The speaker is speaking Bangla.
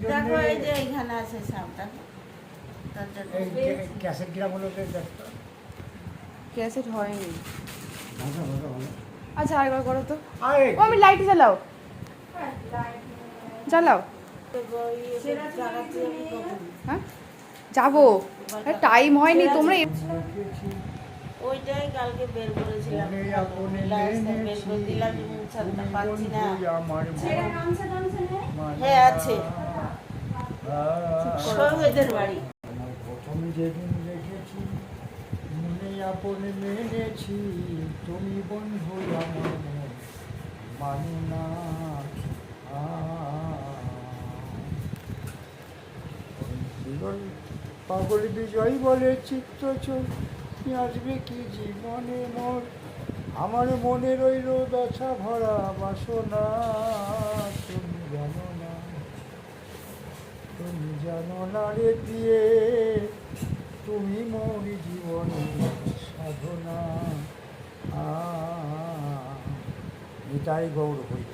দেখো এই যে এখানে আছে সাপটা তার জন্য ক্যাসেট কিরম হলো দেখতো ক্যাসেট হয়নি। ভালো ভালো ভালো আচ্ছা আরেকবার করো তো। আরে ও আমি লাইট জ্বালাও, জ্বালাও। হ্যাঁ যাবো, টাইম হয়নি তোমরা। ওইটাই কালকে বের করেছিলাম, বের করে দিলাম, ছাড়তে পারছি না। হ্যাঁ আছে সৌগতের বাড়ি। প্রথম যেদিন দেখেছি মনে আপনে মেনেছি, তুমি বন্ধু আমার মন মানো না। পাগল বিজয় বলে চিত্ত চোখ আসবে কি জীবনে মোর, আমার মনে রইল ব্যথা ভরা বাসনা। তুমি জানো না, তুমি জানো না রে দিয়ে, তুমি মোর জীবনে সাধনা। নিতাই গৌর হইল।